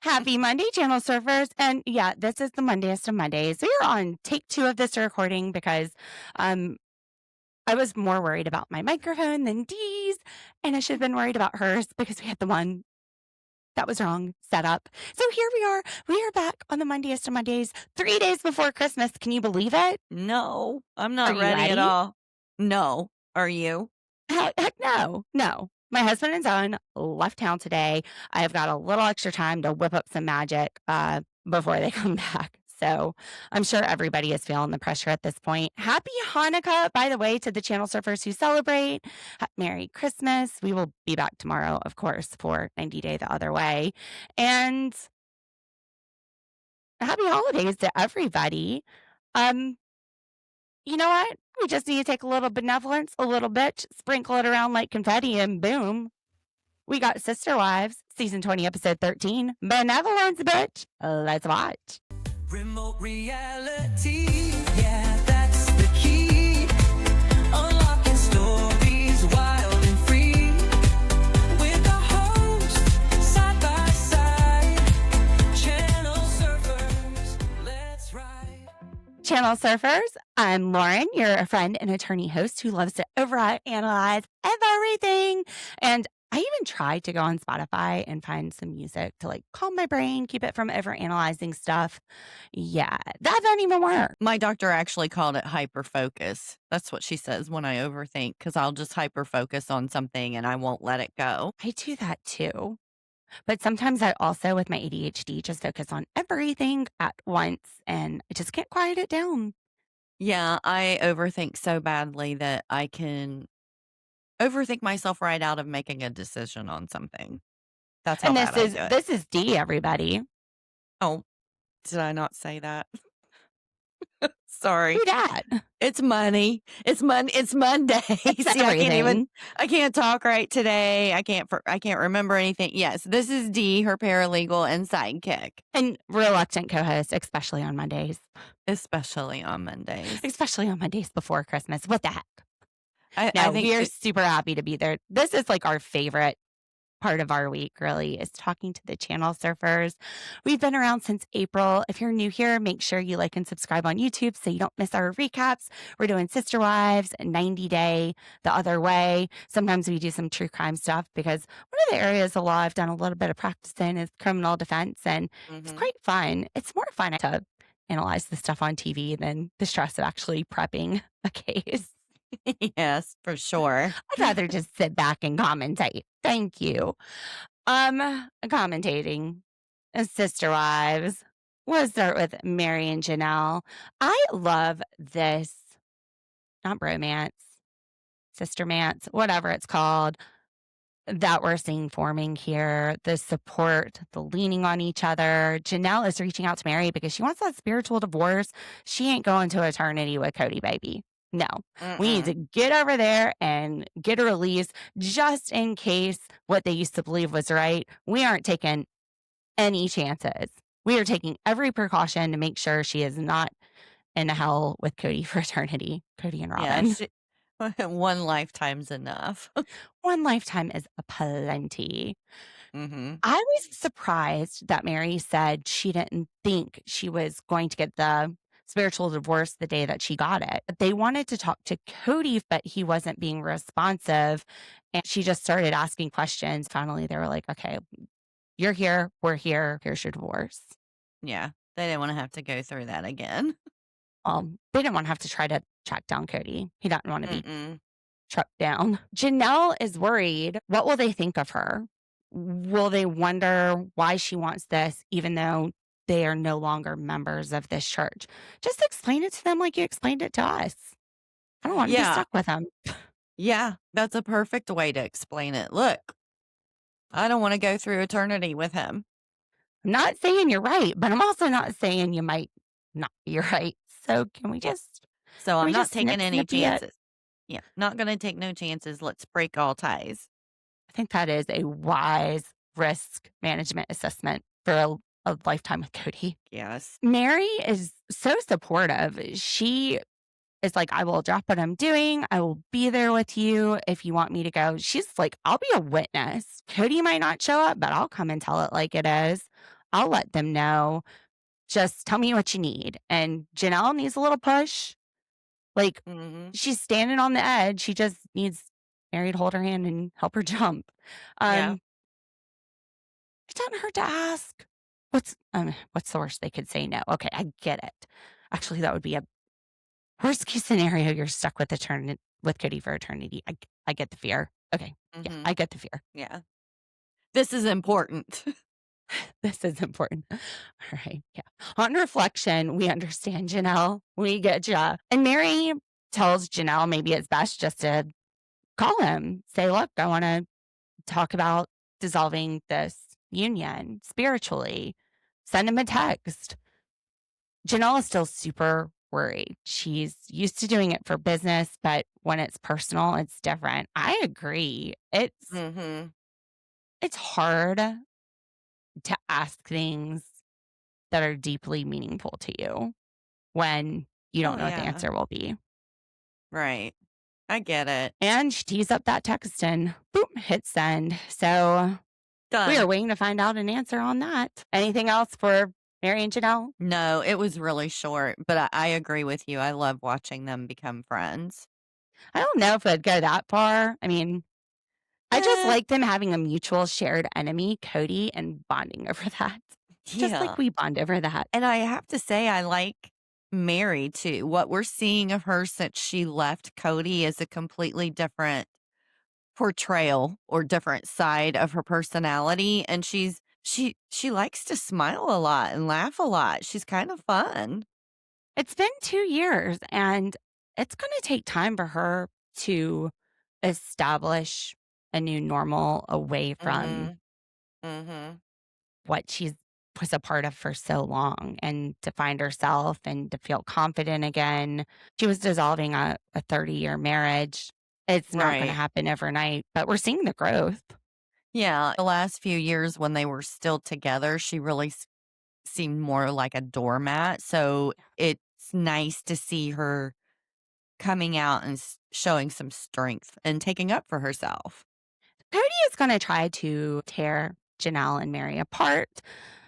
Happy Monday, channel surfers. And yeah, this is the Mondayest of Mondays. We are on take 2 of this recording because um, I was more worried about my microphone than Dee's, and I should have been worried about hers because we had the one that was wrong set up. So here we are. We are back on the Mondayest of Mondays, 3 days before Christmas. Can you believe it? No, I'm Are not you ready at ready? all. No. Are you? Heck no, no. My husband and son left town today. I have got a little extra time to whip up some magic before they come back. So I'm sure everybody is feeling the pressure at this point. Happy Hanukkah, by the way, to the channel surfers who celebrate. Merry Christmas. We will be back tomorrow, of course, for 90 Day the Other Way. And happy holidays to everybody. Um, you know what? We just need to take a little benevolence, a little bit, sprinkle it around like confetti, and boom. We got Sister Wives, season 20, episode 13. Benevolence, bitch. Let's watch. Remote reality, yeah, that's the key. Unlocking stories wild and free. With the host, side by side. Channel surfers, let's ride. Channel surfers, I'm Lauren, your friend and attorney host who loves to overanalyze everything. And I even tried to go on Spotify and find some music to like calm my brain, keep it from overanalyzing stuff. Yeah, that doesn't even work. My doctor actually called it hyperfocus. That's what she says when I overthink, because I'll just hyperfocus on something and I won't let it go. I do that too. But sometimes I also, with my ADHD, just focus on everything at once and I just can't quiet it down. Yeah, I overthink so badly that I can overthink myself right out of making a decision on something. That's how And bad I do it. this is D, everybody. Oh, did I not say that? Sorry. Do that. It's money. It's Monday. It's See, everything. I can't talk right today. I can't remember anything. Yes, this is Dee, her paralegal and sidekick. And reluctant co-host, especially on Mondays. Especially on Mondays. Especially on Mondays before Christmas. What the heck? I No, think we are super happy to be there. This is like our favorite part of our week, really, is talking to the channel surfers. We've been around since April. If you're new here, make sure you like and subscribe on YouTube so you don't miss our recaps. We're doing Sister Wives, 90 Day the Other Way. Sometimes we do some true crime stuff because one of the areas of law I've done a little bit of practice in is criminal defense, and it's quite fun. It's more fun to analyze the stuff on TV than the stress of actually prepping a case. Yes, for sure. I'd rather just sit back and commentate. Thank you. Commentating Sister Wives. We'll start with Meri and Janelle. I love this, not bromance, sistermance, whatever it's called, that we're seeing forming here. The support, the leaning on each other. Janelle is reaching out to Meri because she wants that spiritual divorce. She ain't going to eternity with Kody, baby. No, we need to get over there and get a release just in case what they used to believe was right. We aren't taking any chances. We are taking every precaution to make sure she is not in hell with Kody for eternity. Kody and Robyn. Yeah, one lifetime's enough. One lifetime is a plenty. I was surprised that Meri said she didn't think she was going to get the spiritual divorce the day that she got it. They wanted to talk to Kody, but he wasn't being responsive. And she just started asking questions. Finally, they were like, okay, you're here. We're here. Here's your divorce. Yeah, they didn't want to have to go through that again. They didn't want to have to try to track down Kody. He didn't want to be tracked down. Janelle is worried. What will they think of her? Will they wonder why she wants this, even though they are no longer members of this church? Just explain it to them like you explained it to us. I don't want to be stuck with them. Yeah, that's a perfect way to explain it. Look, I don't want to go through eternity with him. I'm not saying you're right, but I'm also not saying you might not be right. So can we just... So I'm not taking any chances. Yeah, not going to take no chances. Let's break all ties. I think that is a wise risk management assessment for a lifetime with Kody. Yes. Meri is so supportive. She is like, I will drop what I'm doing. I will be there with you if you want me to go. She's like, I'll be a witness. Kody might not show up, but I'll come and tell it like it is. I'll let them know. Just tell me what you need. And Janelle needs a little push. Like, Mhm. she's standing on the edge. She just needs Meri to hold her hand and help her jump. Yeah. It doesn't hurt to ask. What's the worst they could say? No. Okay, I get it. Actually, that would be a worst case scenario. You're stuck with with Kody for eternity. I get the fear. Okay, yeah, Mhm. I get the fear. Yeah. This is important. This is important. All right, yeah. On reflection, we understand Janelle. We get ya. And Meri tells Janelle maybe it's best just to call him. Say, look, I want to talk about dissolving this union spiritually. Send him a text. Janelle is still super worried. She's used to doing it for business, but when it's personal, it's different. I agree. Mhm. It's hard to ask things that are deeply meaningful to you when you Oh, don't know what the yeah. answer will be. Right. I get it. And she tees up that text and boom, hit send. So we are Done. waiting to find out an answer on that. Anything else for Meri and Janelle? No, it was really short, but I agree with you. I love watching them become friends. I don't know if I'd go that far. I mean, I just Eh, like them having a mutual shared enemy, Kody, and bonding over that. Just like yeah. we bond over that. And I have to say, I like Meri too. What we're seeing of her since she left Kody is a completely different portrayal or different side of her personality. And she likes to smile a lot and laugh a lot. She's kind of fun. It's been 2 years, and it's going to take time for her to establish a new normal away from Mhm. Mhm. what she's was a part of for so long and to find herself and to feel confident again. She was dissolving a 30-year marriage. It's not going to Right. happen overnight, but we're seeing the growth. Yeah, the last few years when they were still together, she really seemed more like a doormat. So it's nice to see her coming out and showing some strength and taking up for herself. Kody is going to try to tear Janelle and Meri apart.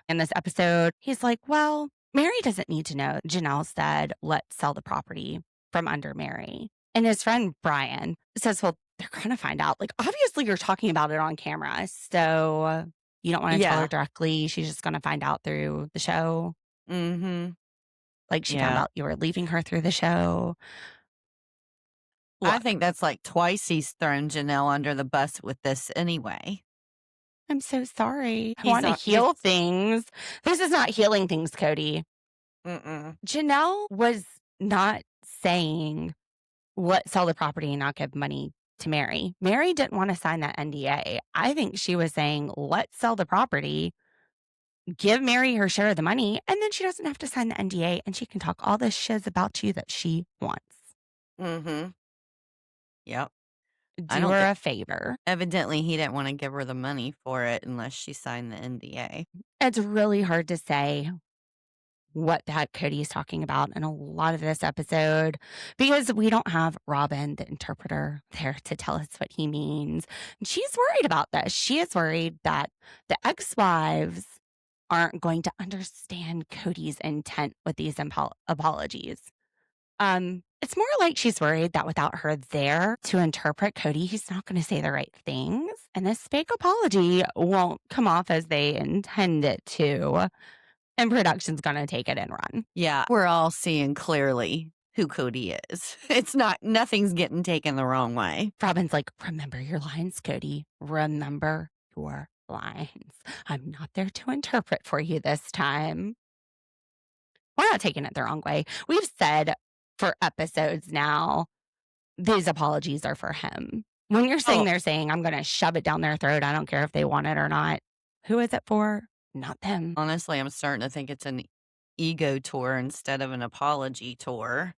In this episode, he's like, well, Meri doesn't need to know. Janelle said, let's sell the property from under Meri. And his friend Brian says, well, they're going to find out. Like, obviously, you're talking about it on camera. So you don't want to tell her Yeah. directly. She's just going to find out through the show. Mhm. Like, she found Yeah. out you were leaving her through the show. I Look, think that's like twice he's thrown Janelle under the bus with this anyway. I'm so sorry. I He's want to a he's heal things. This is not healing things, Kody. mm-mm. Janelle was not saying, let's sell the property and not give money to Meri. Meri didn't want to sign that NDA. I think she was saying, let's sell the property, give Meri her share of the money, and then she doesn't have to sign the NDA and she can talk all the shiz about you that she wants. Mhm. Yep. I Do don't her think a favor. evidently he didn't want to give her the money for it unless she signed the NDA. It's really hard to say what that Kody is talking about in a lot of this episode because we don't have Robyn, the interpreter, there to tell us what he means. And she's worried about this. She is worried that the ex-wives aren't going to understand Kody's intent with these apologies. It's more like she's worried that without her there to interpret Kody, he's not going to say the right things, and this fake apology won't come off as they intend it to. And production's gonna take it and run. Yeah, we're all seeing clearly who Kody is. It's not nothing's getting taken the wrong way. Robyn's like, remember your lines, Kody. Remember your lines. I'm not there to interpret for you this time. We're not taking it the wrong way. We've said for episodes now, these apologies are for him. When you're saying Oh, they're saying, I'm going to shove it down their throat, I don't care if they want it or not. Who is it for? Not them. honestly, I'm starting to think it's an ego tour instead of an apology tour.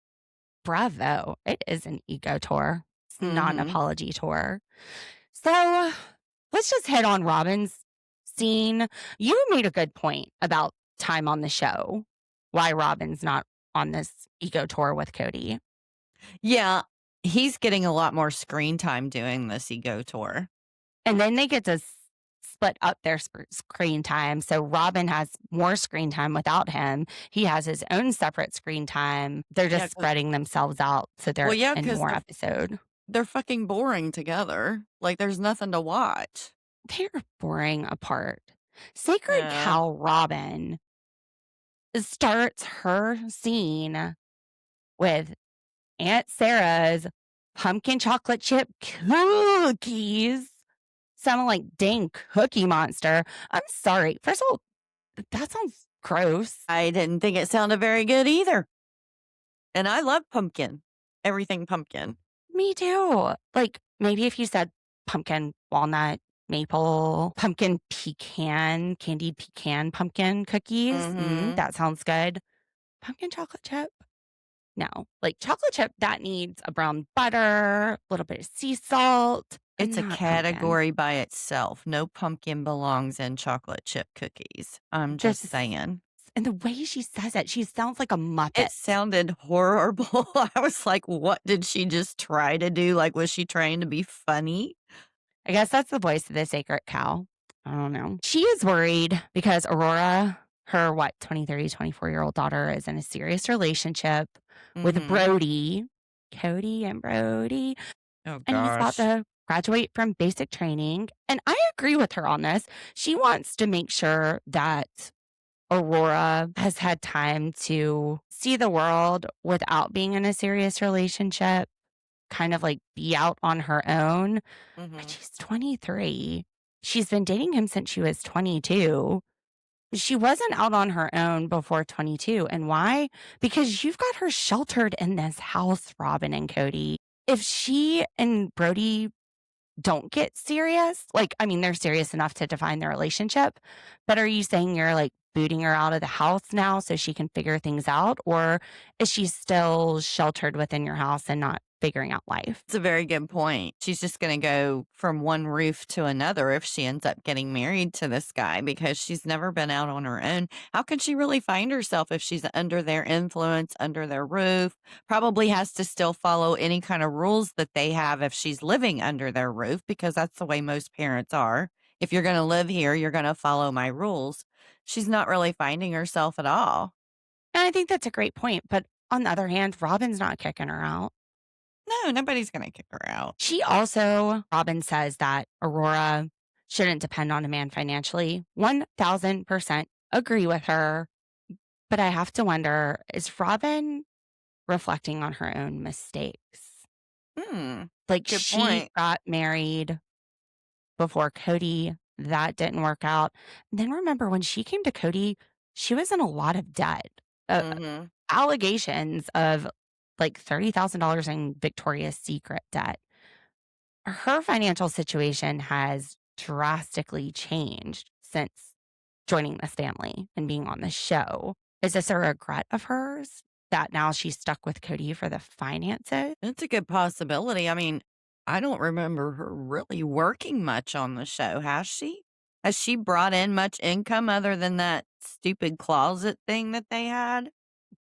Bravo. It is an ego tour. It's not an Mhm. apology tour. So let's just hit on Robyn's scene. You made a good point about time on the show, why Robyn's not on this ego tour with Kody. Yeah, he's getting a lot more screen time doing this ego tour. And then they get to split split up their screen time. So Robyn has more screen time without him. He has his own separate screen time. They're Yeah, just spreading themselves out so they're yeah, in because more episode. they're fucking boring together. Like, there's nothing to watch. They're boring apart. Sacred Yeah. Cow Robyn starts her scene with Aunt Sarah's pumpkin chocolate chip cookies. Sounding like dang Cookie Monster. I'm sorry. First of all, that sounds gross. I didn't think it sounded very good either. And I love pumpkin. Everything pumpkin. Me too. Like maybe if you said pumpkin, walnut, maple, pumpkin pecan, candied pecan pumpkin cookies. Mhm. That sounds good. Pumpkin chocolate chip. No, like chocolate chip that needs a brown butter, a little bit of sea salt. It's a not pumpkin. category by itself. No pumpkin belongs in chocolate chip cookies. I'm just saying. And the way she says it, she sounds like a Muppet. It sounded horrible. I was like, what did she just try to do? Like, was she trying to be funny? I guess that's the voice of the sacred cow. I don't know. She is worried because Aurora, her 24-year-old daughter, is in a serious relationship with Mhm. Brody, Kody and Brody. Oh, And he's about to graduate from basic training. And I agree with her on this. She wants to make sure that Aurora has had time to see the world without being in a serious relationship, kind of like be out on her own. But Mhm. she's 23. She's been dating him since she was 22. She wasn't out on her own before 22. And why? Because you've got her sheltered in this house, Robyn and Kody. If she and Brody don't get serious, like, I mean, they're serious enough to define their relationship, but are you saying you're like booting her out of the house now so she can figure things out? Or is she still sheltered within your house and not figuring out life? It's a very good point. She's just going to go from one roof to another if she ends up getting married to this guy because she's never been out on her own. How can she really find herself if she's under their influence, under their roof? Probably has to still follow any kind of rules that they have if she's living under their roof because that's the way most parents are. If you're going to live here, you're going to follow my rules. She's not really finding herself at all. And I think that's a great point. But on the other hand, Robyn's not kicking her out. No, nobody's going to kick her out. She also, Robyn says that Aurora shouldn't depend on a man financially. 1000% agree with her. But I have to wonder, is Robyn reflecting on her own mistakes? Like Good she point. got married before Kody. That didn't work out. And then remember when she came to Kody, she was in a lot of debt. Mhm. Allegations of like $30,000 in Victoria's Secret debt. Her financial situation has drastically changed since joining this family and being on the show. Is this a regret of hers that now she's stuck with Kody for the finances? It's a good possibility. I mean, I don't remember her really working much on the show, has she? Has she brought in much income other than that stupid closet thing that they had?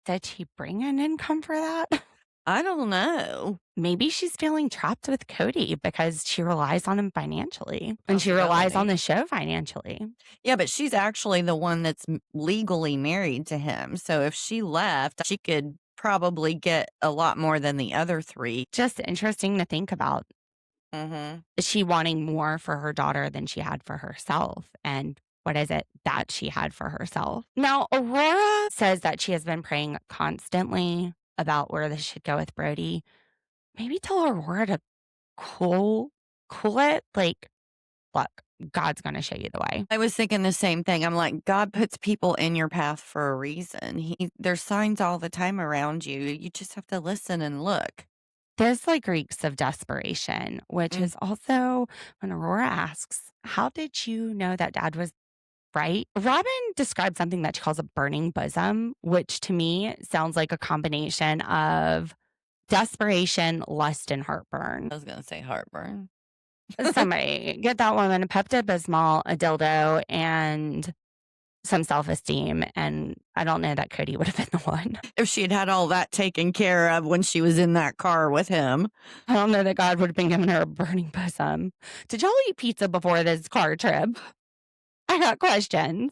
Did she bring an income for that? I don't know. Maybe she's feeling trapped with Kody because she relies on him financially and she relies on Possibility. the show financially. Yeah, but she's actually the one that's legally married to him. So if she left, she could probably get a lot more than the other three. Just interesting to think about. Mm-hmm. Is she wanting more for her daughter than she had for herself? And what is it that she had for herself? Now, Aurora says that she has been praying constantly about where this should go with Brody. Maybe tell Aurora to cool it. Like, look, God's going to show you the way. I was thinking the same thing. I'm like, God puts people in your path for a reason. There's signs all the time around you. You just have to listen and look. This like reeks of desperation, which is also when Aurora asks, how did you know that dad was right? Robyn described something that she calls a burning bosom, which to me sounds like a combination of desperation, lust, and heartburn. I was going to say heartburn. Somebody get that woman a Pepto-Bismol, a dildo, and some self-esteem. And I don't know that Kody would have been the one. If she had had all that taken care of when she was in that car with him. I don't know that God would have been giving her a burning bosom. Did y'all eat pizza before this car trip? I got questions.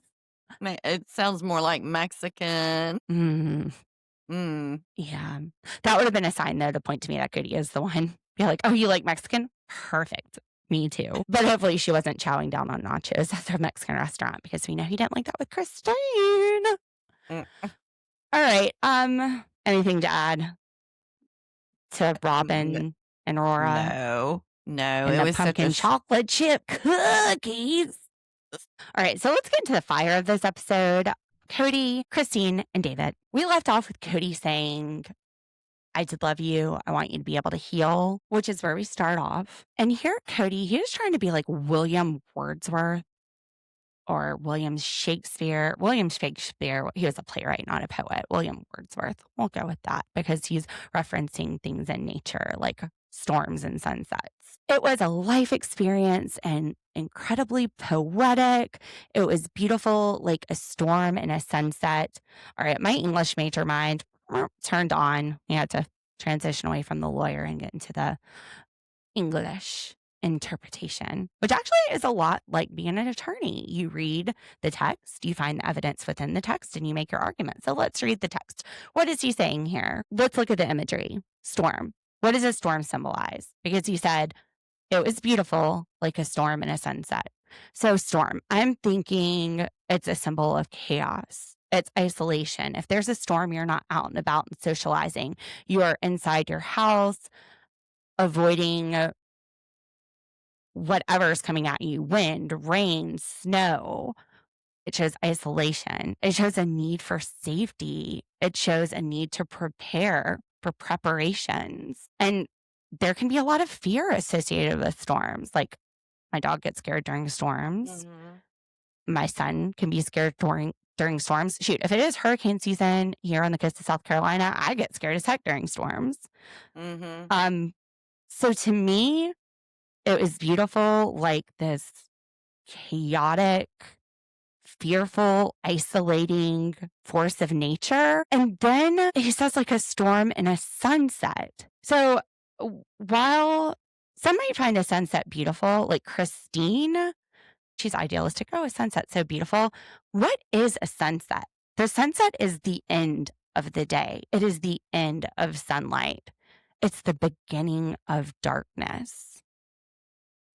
It sounds more like Mexican. Mm, yeah. That would have been a sign, though, to point to me that Kody is the one. Be like, oh, you like Mexican? Perfect. Me too. But hopefully she wasn't chowing down on nachos at the Mexican restaurant because we know he didn't like that with Christine. Mm, All right. Anything to add to n- Robyn and Aurora no, and it the was such a pumpkin chocolate chip cookies? All right, so let's get into the fire of this episode. Kody, Christine, and David. We left off with Kody saying, I did love you. I want you to be able to heal, which is where we start off. And here, Kody, he was trying to be like William Wordsworth or William Shakespeare. William Shakespeare, he was a playwright, not a poet. William Wordsworth, we'll go with that because he's referencing things in nature like storms and sunsets. It was a life experience and incredibly poetic. It was beautiful, like a storm and a sunset. All right, my English major mind turned on. We had to transition away from the lawyer and get into the English interpretation, which actually is a lot like being an attorney. You read the text, you find the evidence within the text, and you make your argument. So let's read the text. What is he saying here? Let's look at the imagery. Storm. What does a storm symbolize? Because he said it was beautiful, like a storm and a sunset. So, storm, I'm thinking it's a symbol of chaos. It's isolation. If there's a storm, you're not out and about and socializing. You are inside your house, avoiding whatever's coming at you, wind, rain, snow. It shows isolation. It shows a need for safety. It shows a need to prepare for preparations. And there can be a lot of fear associated with storms. Like my dog gets scared during storms. My son can be scared during storms. Shoot, if it is hurricane season here on the coast of South Carolina, I get scared as heck during storms. So to me, it was beautiful, like this chaotic, fearful, isolating force of nature. And then he says like a storm and a sunset. So while some might find a sunset beautiful, like Christine, she's idealistic. Oh, a sunset, so beautiful. What is a sunset? The sunset is the end of the day. It is the end of sunlight. It's the beginning of darkness.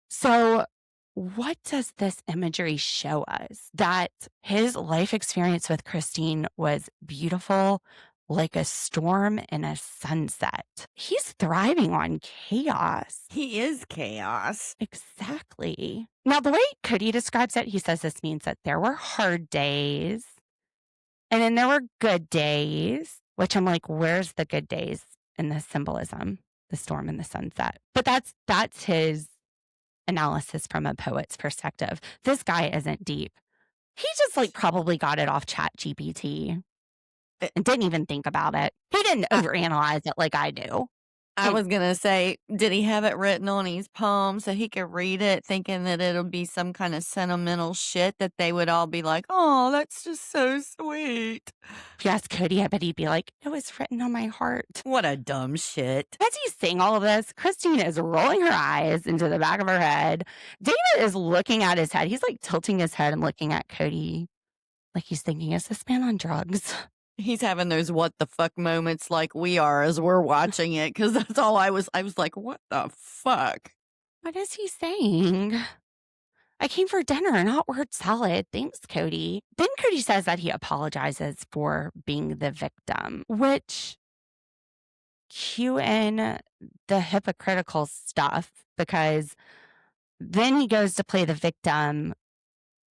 So what does this imagery show us? That his life experience with Christine was beautiful, like a storm and a sunset. He's thriving on chaos. He is chaos. Exactly. Now, the way Kody describes it, he says this means that there were hard days and then there were good days, which I'm like, where's the good days in the symbolism, the storm and the sunset? But that's his analysis from a poet's perspective. This guy isn't deep. He just like probably got it off Chat GPT and didn't even think about it. He didn't overanalyze it like I do. I was going to say, did he have it written on his palm so he could read it thinking that it'll be some kind of sentimental shit that they would all be like, oh, that's just so sweet. If you ask Kody, I bet he'd be like, it was written on my heart. What a dumb shit. As he's saying all of this, Christine is rolling her eyes into the back of her head. David is looking at his head. He's like tilting his head and looking at Kody like he's thinking, is this man on drugs? He's having those what the fuck moments like we are as we're watching it, because that's all I was like, what the fuck? What is he saying? I came for dinner, not word salad. Thanks, Kody. Then Kody says that he apologizes for being the victim, which cue in the hypocritical stuff, because then he goes to play the victim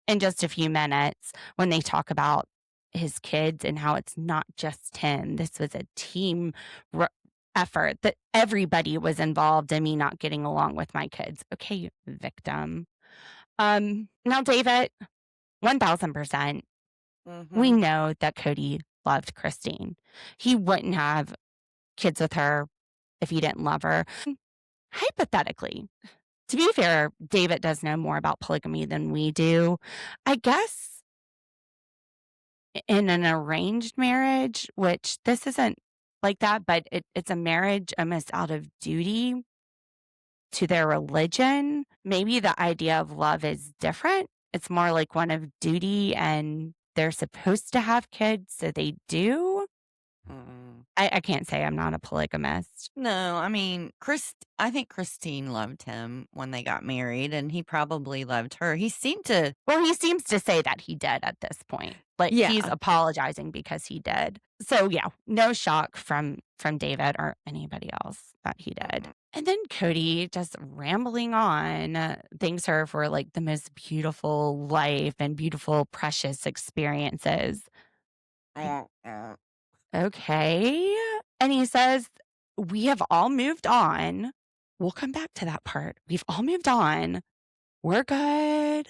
in just a few minutes when they talk about his kids and how it's not just him. This was a team effort, that everybody was involved in me not getting along with my kids. Okay, victim. Now, David, 1000%, we know that Kody loved Christine. He wouldn't have kids with her if he didn't love her. Hypothetically, to be fair, David does know more about polygamy than we do. I guess in an arranged marriage, which this isn't like that, but it's a marriage almost out of duty to their religion. Maybe the idea of love is different it's more like one of duty and they're supposed to have kids, so they do. Mm. I can't say I'm not a polygamist. No, I mean, I think Christine loved him when they got married, and he probably loved her. He seemed to, Well, he seems to say that he did at this point. Like he's yeah. apologizing because he did. So yeah, no shock from David or anybody else that he did. Mm. And then Kody just rambling on, thanks her for like the most beautiful life and beautiful, precious experiences. Like, okay. And he says, we have all moved on. We'll come back to that part. We've all moved on. We're good.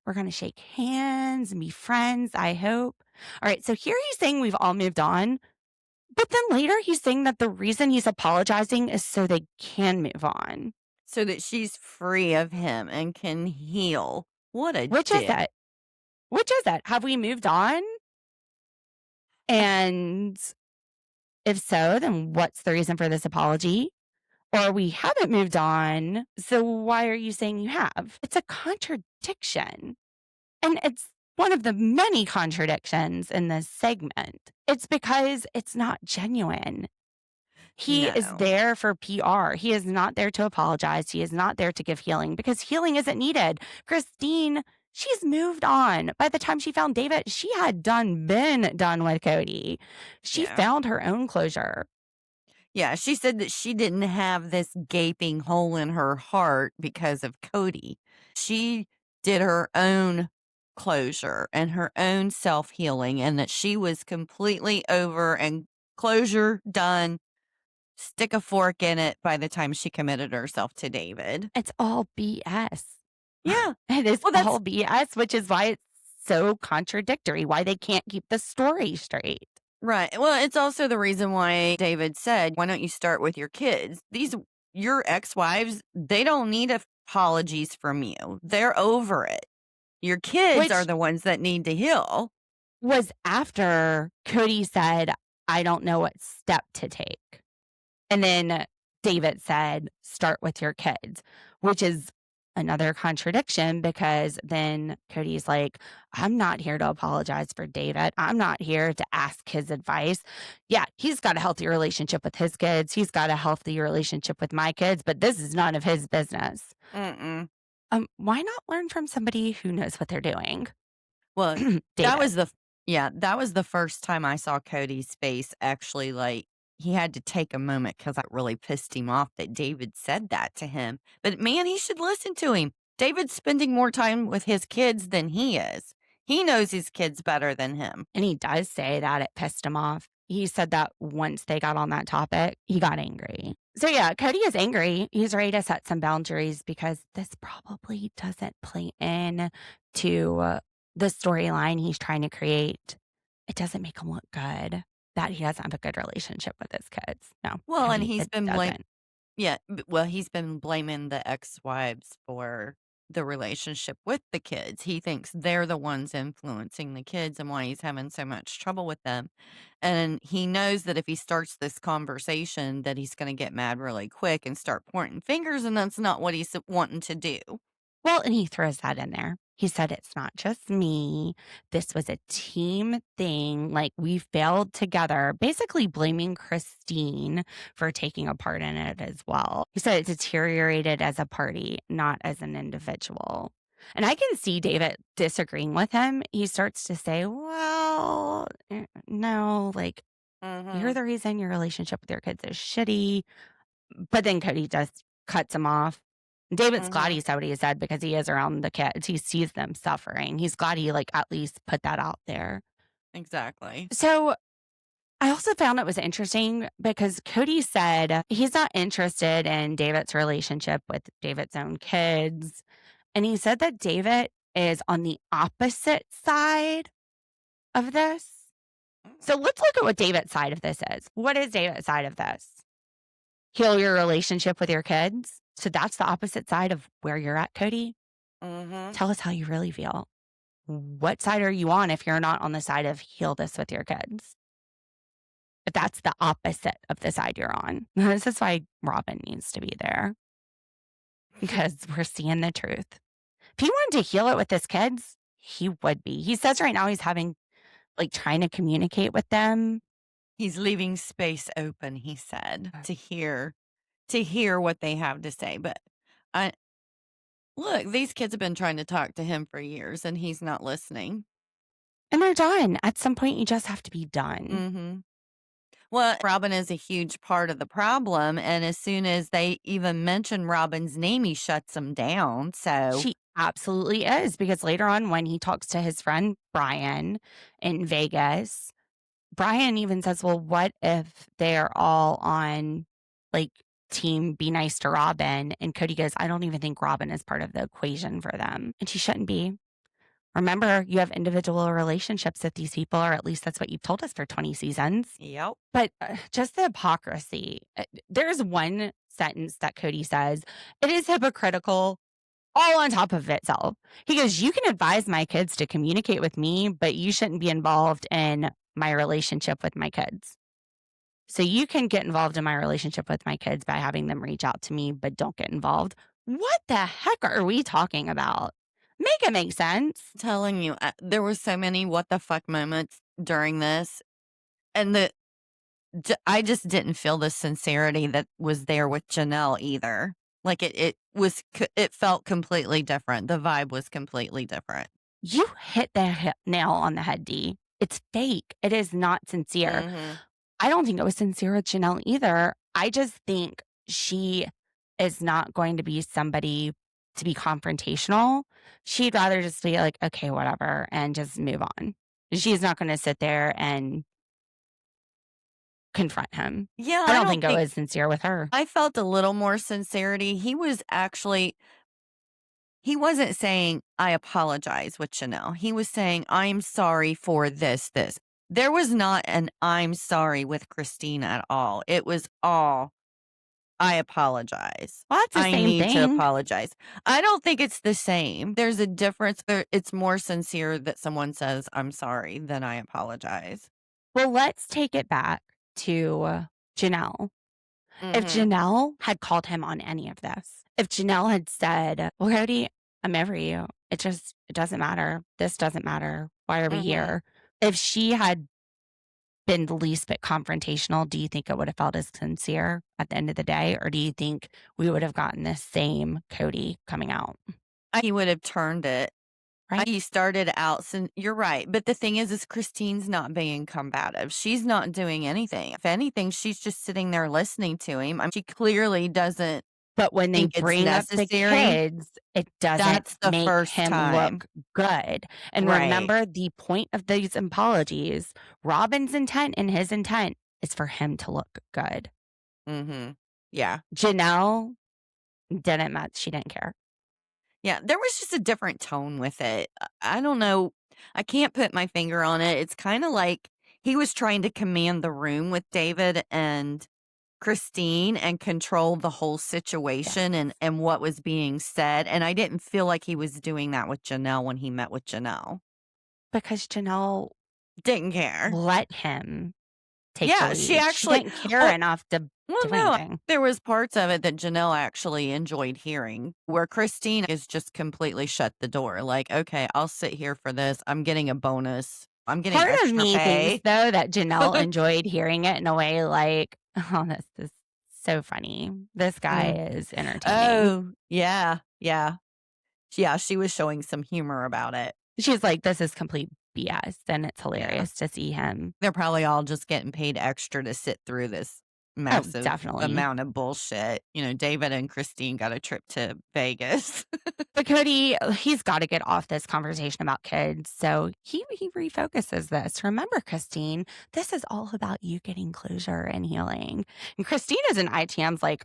We're going to shake hands and be friends, I hope. All right. So here he's saying we've all moved on. But then later he's saying that the reason he's apologizing is so they can move on. So that she's free of him and can heal. What a Which is dick. it? Which is it? Have we moved on? And if so, then what's the reason for this apology? Or we haven't moved on. So why are you saying you have? It's a contradiction. And it's one of the many contradictions in this segment. It's because it's not genuine. He is No. there for PR. He is not there to apologize. He is not there to give healing because healing isn't needed. Christine, she's moved on. By the time she found David, she had been done with Kody. She Yeah. found her own closure. Yeah, she said that she didn't have this gaping hole in her heart because of Kody. She did her own closure and her own self healing, and that she was completely over and closure done. Stick a fork in it by the time she committed herself to David. It's all BS. Yeah. It is Well, that's all BS, which is why it's so contradictory, why they can't keep the story straight. right. Well, it's also the reason why David said, why don't you start with your kids? Your ex wives, they don't need apologies from you. They're over it. Your kids are Which the ones that need to heal. was after Kody said, I don't know what step to take. And then David said, start with your kids, which is another contradiction because then Kody's like, I'm not here to apologize for David. I'm not here to ask his advice. Yeah, he's got a healthy relationship with his kids. He's got a healthy relationship with my kids, but this is none of his business. Mm-mm. Why not learn from somebody who knows what they're doing? Well, that David. was that was the first time I saw Cody's face actually, like, he had to take a moment because that really pissed him off that David said that to him. But man, he should listen to him. David's spending more time with his kids than he is. He knows his kids better than him. And he does say that it pissed him off. He said that once they got on that topic, he got angry. So yeah, Kody is angry. He's ready to set some boundaries because this probably doesn't play in to the storyline he's trying to create. It doesn't make him look good that he doesn't have a good relationship with his kids. No. Well, and Kody, he's it been doesn't. he's been blaming the ex-wives for the relationship with the kids. He thinks they're the ones influencing the kids and why he's having so much trouble with them. And he knows that if he starts this conversation that he's going to get mad really quick and start pointing fingers, and that's not what he's wanting to do. Well, and he throws that in there. He said, it's not just me. This was a team thing. Like, we failed together, basically blaming Christine for taking a part in it as well. He said it deteriorated as a party, not as an individual. And I can see David disagreeing with him. He starts to say, well, no, like, you're the reason your relationship with your kids is shitty. But then Kody just cuts him off. David's glad he said what he said because he is around the kids. He sees them suffering. He's glad he at least put that out there. Exactly. So I also found it was interesting because Kody said he's not interested in David's relationship with David's own kids. And he said that David is on the opposite side of this. So let's look at what David's side of this is. What is David's side of this? Heal your relationship with your kids. So that's the opposite side of where you're at, Kody. Tell us how you really feel. What side are you on if you're not on the side of heal this with your kids? If that's the opposite of the side you're on. This is why Robyn needs to be there. Because we're seeing the truth. If he wanted to heal it with his kids, he would be. He says right now he's having trying to communicate with them. He's leaving space open, he said, to hear what they have to say. But I look, these kids have been trying to talk to him for years and he's not listening. And they're done. At some point, you just have to be done. Mm-hmm. Well, Robyn is a huge part of the problem. And as soon as they even mention Robyn's name, he shuts them down. So She absolutely is, because later on when he talks to his friend Brian in Vegas, Brian even says, well, what if they're all on team be nice to Robyn? And Kody goes, I don't even think Robyn is part of the equation for them. And she shouldn't be. Remember, you have individual relationships with these people, or at least that's what you've told us for 20 seasons. Yep. But just the hypocrisy. There's one sentence that Kody says, it is hypocritical all on top of itself. He goes, you can advise my kids to communicate with me, but you shouldn't be involved in my relationship with my kids. So you can get involved in my relationship with my kids by having them reach out to me, but don't get involved. What the heck are we talking about? Make it make sense. Telling you, there were so many what the fuck moments during this. And I just didn't feel the sincerity that was there with Janelle either. Like it felt completely different. The vibe was completely different. You hit the nail on the head, D. It's fake. It is not sincere. Mm-hmm. I don't think it was sincere with Janelle either. I just think she is not going to be somebody to be confrontational. She'd rather just be like, okay, whatever, and just move on. She's not going to sit there and confront him. Yeah, I don't think it was sincere with her. I felt a little more sincerity. He wasn't saying, I apologize with Janelle. He was saying, I'm sorry for this. There was not an I'm sorry with Christine at all. It was all, I apologize. Well, that's the I same need to thing. apologize. I don't think it's the same. There's a difference. It's more sincere that someone says, I'm sorry, than I apologize. Well, let's take it back to Janelle. If Mhm. Janelle had called him on any of this, if Janelle had said, well, Kody, I'm over you. It doesn't matter. This doesn't matter. Why are we Mhm. here? If she had been the least bit confrontational, do you think it would have felt as sincere at the end of the day? Or do you think we would have gotten this same Kody coming out? He would have turned it. Right. He started out, you're right. But the thing is Christine's not being combative. She's not doing anything. If anything, she's just sitting there listening to him. She clearly doesn't. But when they think it's bring up the necessary. kids, it doesn't That's the make first him time. look good. And Right. remember, the point of these apologies, Robyn's intent and his intent is for him to look good. Mm-hmm. Yeah. Janelle didn't match. She didn't care. Yeah. There was just a different tone with it. I don't know. I can't put my finger on it. It's kind of like he was trying to command the room with David and Christine and control the whole situation and what was being said. And I didn't feel like he was doing that with Janelle when he met with Janelle. Because Janelle Didn't care. let him take Yeah, the she lead. actually- didn't care enough to Well, do no, anything. there was parts of it that Janelle actually enjoyed hearing, where Christine is just completely shut the door. Like, okay, I'll sit here for this. I'm getting a bonus. I'm getting Part extra of me pay. thinks, though, that Janelle enjoyed hearing it in a way like, oh, this is so funny. This guy is entertaining. Oh, yeah, yeah. Yeah, she was showing some humor about it. She's like, this is complete BS. And it's hilarious to see him. They're probably all just getting paid extra to sit through this massive definitely. amount of bullshit. David and Christine got a trip to Vegas. But Kody, he's got to get off this conversation about kids. So he refocuses this. Remember, Christine, this is all about you getting closure and healing. And Christine is an ITM's like,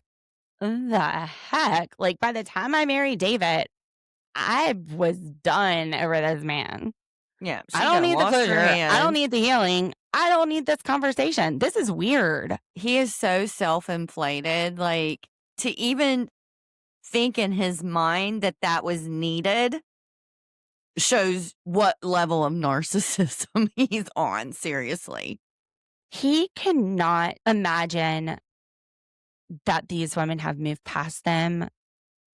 the heck? Like, by the time I married David, I was done over this man. Yeah. I don't need the closure. I don't need the healing. I don't need this conversation. This is weird. He is so self-inflated. Like, to even think in his mind that was needed shows what level of narcissism he's on. Seriously. He cannot imagine that these women have moved past them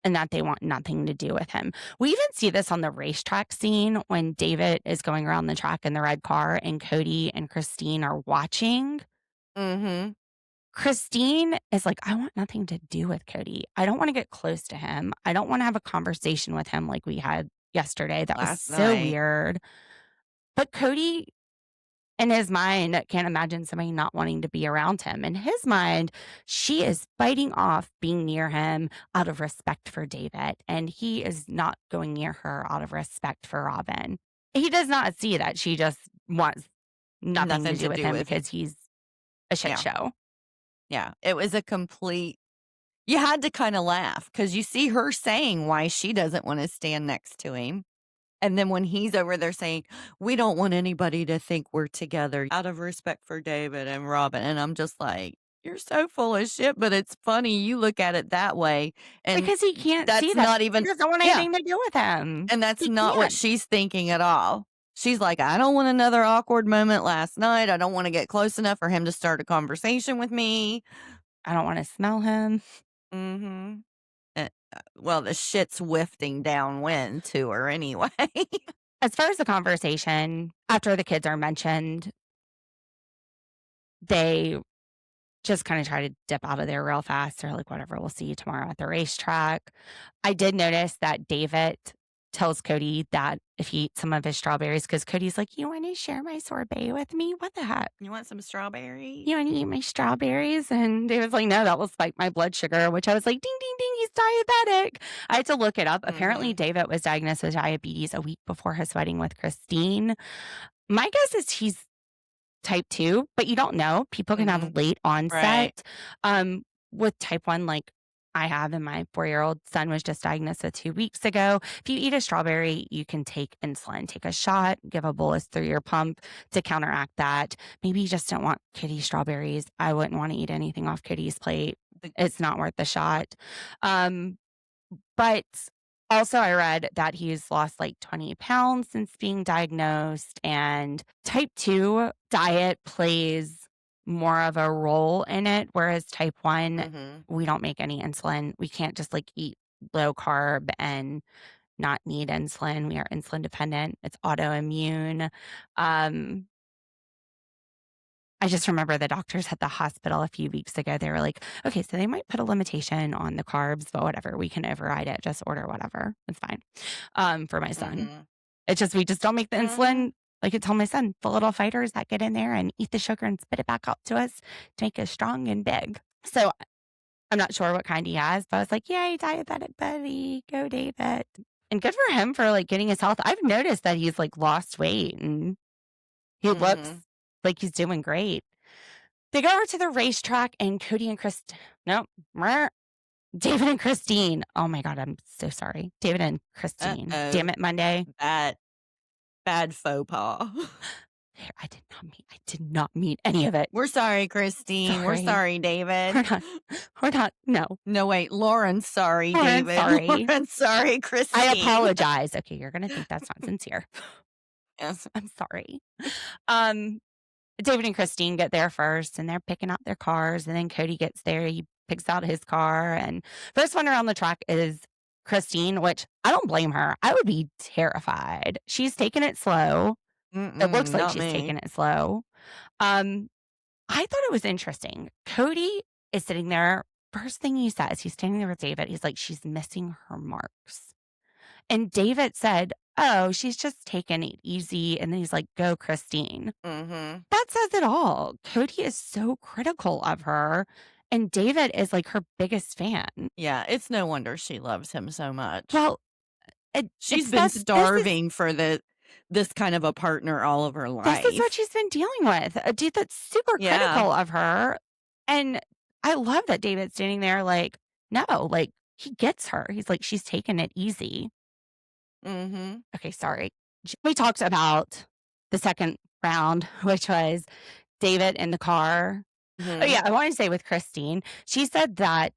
and that they want nothing to do with him. We even see this on the racetrack scene when David is going around the track in the red car and Kody and Christine are watching. Mm-hmm. Christine is like, I want nothing to do with Kody. I don't want to get close to him. I don't want to have a conversation with him like we had yesterday. That was Last so night. weird. But Kody, in his mind, can't imagine somebody not wanting to be around him. In his mind, she is fighting off being near him out of respect for David, and he is not going near her out of respect for Robyn. He does not see that she just wants nothing to do with him because he's a shit show. Yeah, it was a complete. You had to kind of laugh because you see her saying why she doesn't want to stand next to him. And then when he's over there saying, we don't want anybody to think we're together out of respect for David and Robyn. And I'm just like, you're so full of shit, but it's funny. You look at it that way. And Because he can't that's see that. not even, He doesn't want anything to do with him. and that's He not what can't. she's thinking at all. She's like, I don't want another awkward moment last night. I don't want to get close enough for him to start a conversation with me. I don't want to smell him. Mm-hmm. Well, the shit's wafting downwind to her anyway. As far as the conversation, after the kids are mentioned, they just kind of try to dip out of there real fast. They're like, whatever, we'll see you tomorrow at the racetrack. I did notice that David tells Kody that if he eats some of his strawberries, because Cody's like, you want to share my sorbet with me? What the heck? You want some strawberries? You want to eat my strawberries? And David's like, no, that will spike my blood sugar, which I was like, ding, ding, ding, he's diabetic. I had to look it up. Apparently, David was diagnosed with diabetes a week before his wedding with Christine. My guess is he's type 2, but you don't know. People can have late onset. Right. With type 1, like I have, and my 4-year-old son was just diagnosed with 2 weeks ago. If you eat a strawberry, you can take insulin, take a shot, give a bolus through your pump to counteract that. Maybe you just don't want Kody strawberries. I wouldn't want to eat anything off Kody's plate. It's not worth the shot. But also, I read that he's lost like 20 pounds since being diagnosed, and type 2 diet plays more of a role in it, whereas type 1, we don't make any insulin. We can't just like eat low carb and not need insulin. We are insulin dependent. It's autoimmune. I just remember the doctors at the hospital a few weeks ago. They were like, okay, so they might put a limitation on the carbs, but whatever, we can override it. Just order whatever. It's fine. For my son. It's just, we just don't make the insulin. Like I told my son, the little fighters that get in there and eat the sugar and spit it back out to us to make us strong and big. So I'm not sure what kind he has, but I was like, yay, diabetic buddy, go David. And good for him for like getting his health. I've noticed that he's like lost weight and he looks like he's doing great. They go over to the racetrack and Kody and David and Christine. Oh my God, I'm so sorry. David and Christine. Damn it, Monday. Bad faux pas. I did not mean any of it. We're sorry, Christine. Sorry. We're sorry, David. We're not. No. No, wait. Lauren's sorry, Lauren's David. sorry. Lauren's sorry, Christine. I apologize. Okay, you're going to think that's not sincere. Yes. I'm sorry. David and Christine get there first, and they're picking out their cars, and then Kody gets there. He picks out his car, and first one around the track is Christine, which I don't blame her. I would be terrified. She's taking it slow. It looks like she's taking it slow. I thought it was interesting. Kody is sitting there. First thing he says, he's standing there with David. He's like, she's missing her marks. And David said, oh, she's just taking it easy. And then he's like, go, Christine. That says it all. Kody is so critical of her. And David is like her biggest fan. Yeah, it's no wonder she loves him so much. Well, she's been starving for this kind of a partner all of her life. This is what she's been dealing with. A dude that's super critical of her. And I love that David's standing there like, no, like he gets her. He's like, she's taking it easy. Okay, sorry. We talked about the second round, which was David in the car. Oh yeah, I want to say with Christine, she said that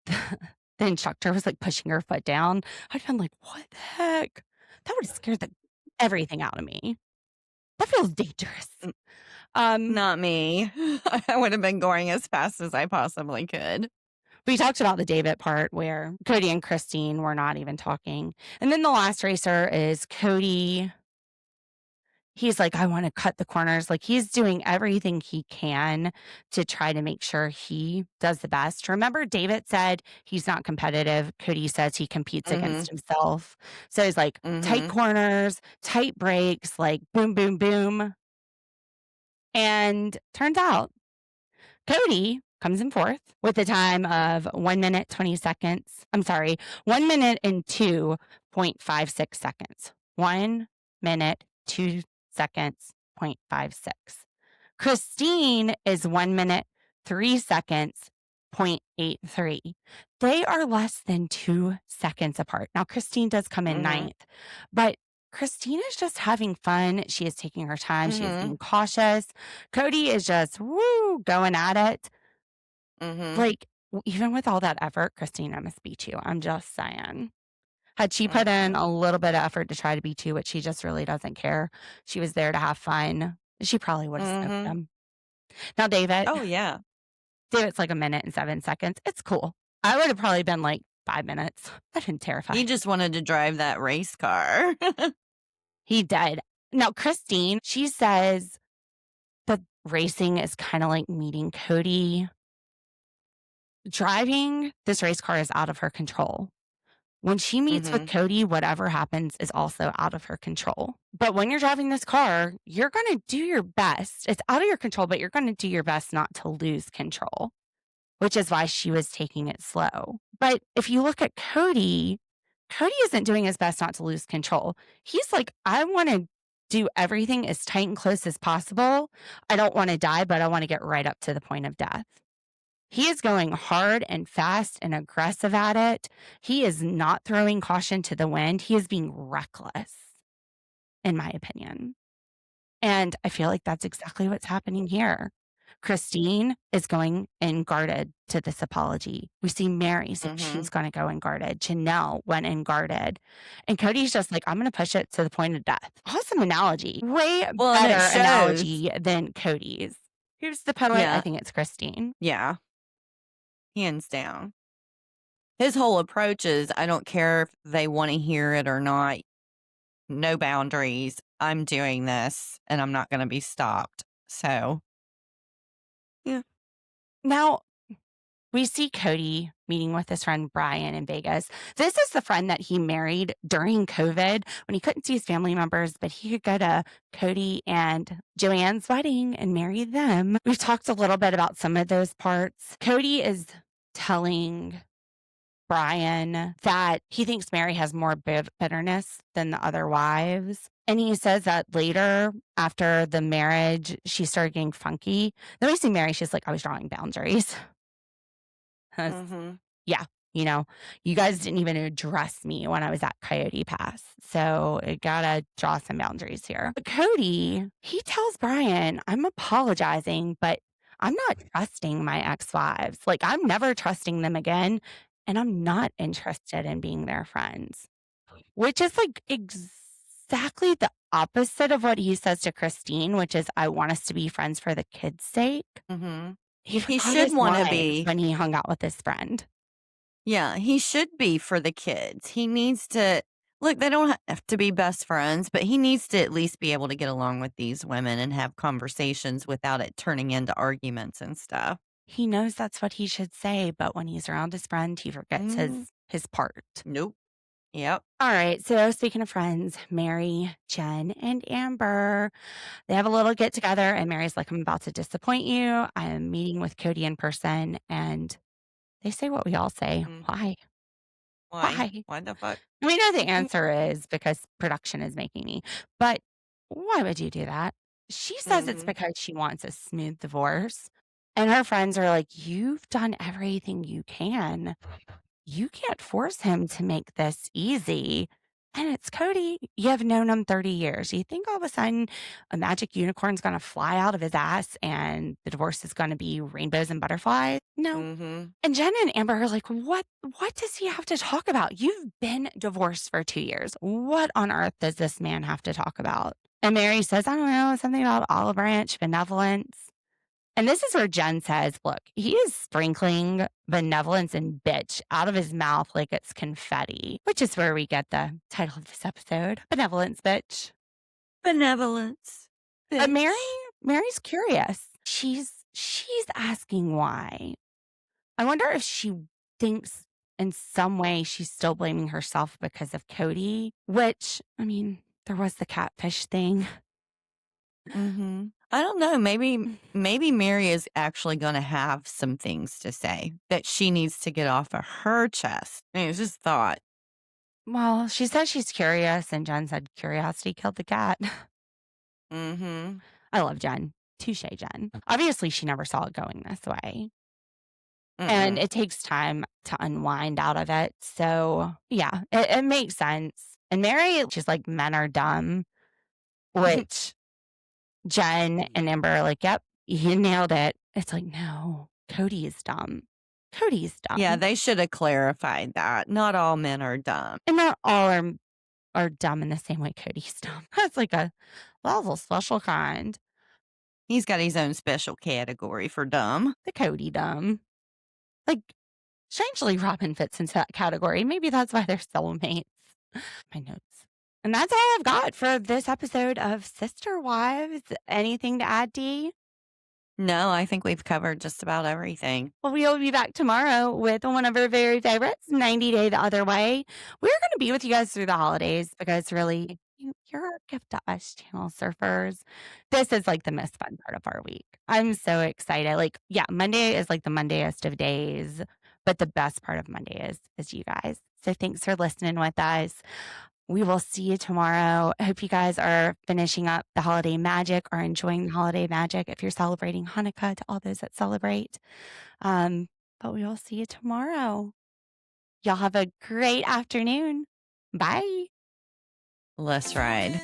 the instructor was like pushing her foot down. I'd been like, what the heck? That would have scared everything out of me. That feels dangerous. Not me. I would have been going as fast as I possibly could. We talked about the David part where Kody and Christine were not even talking. And then the last racer is Kody. He's like, I want to cut the corners. Like he's doing everything he can to try to make sure he does the best. Remember, David said he's not competitive. Kody says he competes Mhm. against himself. So he's like, tight Mhm. corners, tight breaks, like boom, boom, boom. And turns out Kody comes in fourth with a time of 1 minute, 20 seconds. I'm sorry, 1 minute and 2.56 seconds. 1 minute, 2 seconds, 0.56. Christine is 1 minute, 3 seconds, 0.83. They are less than 2 seconds apart. Now, Christine does come in Mhm. ninth, but Christine is just having fun. She is taking her time. She is Mhm. being cautious. Kody is just going at it. Mhm. Like, even with all that effort, Christina must be too. I'm just saying. Had she put in Mhm. a little bit of effort to try to be too, but she just really doesn't care. She was there to have fun. She probably would have smoked Mhm. him. Now, Oh, yeah. David's like 1 minute and 7 seconds. It's cool. I would have probably been like 5 minutes. I've been He terrified. just wanted to drive that race car. He did. Now, Christine, she says that racing is kind of like meeting Kody. Driving this race car is out of her control. When she meets with Mhm. Kody, whatever happens is also out of her control. But when you're driving this car, you're going to do your best. It's out of your control, but you're going to do your best not to lose control, which is why she was taking it slow. But if you look at Kody, Kody isn't doing his best not to lose control. He's like, I want to do everything as tight and close as possible. I don't want to die, but I want to get right up to the point of death. He is going hard and fast and aggressive at it. He is not throwing caution to the wind. He is being reckless, in my opinion. And I feel like that's exactly what's happening here. Christine is going in guarded to this apology. We see Meri say she's Mhm. going to go in guarded. Janelle went in guarded. And Cody's just like, I'm going to push it to the point of death. Awesome analogy. Way Well, and it better shows. analogy than Cody's. Who's the poet? I Yeah. think it's Christine. Yeah. Hands down. His whole approach is, I don't care if they wanna hear it or not. No boundaries. I'm doing this, and I'm not gonna be stopped. So, yeah. Now, we see Kody meeting with his friend Brian in Vegas. This is the friend that he married during COVID when he couldn't see his family members, but he could go to Kody and Joanne's wedding and marry them. We've talked a little bit about some of those parts. Kody is telling Brian that he thinks Meri has more bitterness than the other wives. And he says that later, after the marriage, she started getting funky. Then we see Meri, she's like, I was drawing boundaries. Mhm. Yeah, you know, you guys didn't even address me when I was at Coyote Pass. So I gotta draw some boundaries here. But Kody, he tells Brian, I'm apologizing, but I'm not trusting my ex wives. Like, I'm never trusting them again. And I'm not interested in being their friends, which is like exactly the opposite of what he says to Christine, which is, I want us to be friends for the kids' sake. Mhm. He He forgot should his wanna wives be. when he hung out with his friend. Yeah, he should be for the kids. He needs to look, they don't have to be best friends, but he needs to at least be able to get along with these women and have conversations without it turning into arguments and stuff. He knows that's what he should say, but when he's around his friend, he forgets Mm, his part. nope. Yep. All right, so speaking of friends, Meri, Jen, and Amber, they have a little get together, and Mary's like, I'm about to disappoint you. I am meeting with Kody in person. And they say what we all say. Mm, Why? why? Why? Why the fuck? We know the Mm, answer is because production is making me. But why would you do that? She says it's mhm. because she wants a smooth divorce. And her friends are like, you've done everything you can. You can't force him to make this easy. And it's Kody. You have known him 30 years. You think all of a sudden a magic unicorn's going to fly out of his ass and the divorce is going to be rainbows and butterflies? No. Mhm. And Jen and Amber are like, what does he have to talk about? You've been divorced for 2 years. What on earth does this man have to talk about? And Meri says, I don't know, something about olive branch, benevolence. And this is where Jen says, look, he is sprinkling benevolence and bitch out of his mouth like it's confetti, which is where we get the title of this episode, Benevolence, bitch. Benevolence. But bitch. Mary's curious. She's asking why. I wonder if she thinks in some way she's still blaming herself because of Kody, which, I mean, there was the catfish thing. Mm-hmm. I don't know. Maybe Meri is actually going to have some things to say that she needs to get off of her chest. I mean, it's just thought. Well, she says she's curious, and Jen said curiosity killed the cat. Mm-hmm. I love Jen. Touche, Jen. Obviously, she never saw it going this way. Mm-mm. And it takes time to unwind out of it. So, yeah, it makes sense. And Meri, she's like, men are dumb, which Jen and Amber are like, yep, you nailed it. It's like, no, Kody is dumb. Cody's dumb. Yeah, they should have clarified that. Not all men are dumb. And not all are dumb in the same way Cody's dumb. That's like a level special kind. He's got his own special category for dumb. The Kody dumb. Like, strangely, Robyn fits into that category. Maybe that's why they're soulmates. My notes. And that's all I've got for this episode of Sister Wives. Anything to add, Dee? No, I think we've covered just about everything. Well, we'll be back tomorrow with one of our very favorites, 90 Day the Other Way. We're going to be with you guys through the holidays because really, you're a gift to us, channel surfers. This is like the most fun part of our week. I'm so excited. Like, yeah, Monday is like the Mondayest of days, but the best part of Monday is you guys. So thanks for listening with us. We will see you tomorrow. I hope you guys are finishing up the holiday magic or enjoying the holiday magic if you're celebrating Hanukkah, to all those that celebrate. But we will see you tomorrow. Y'all have a great afternoon. Bye. Let's ride.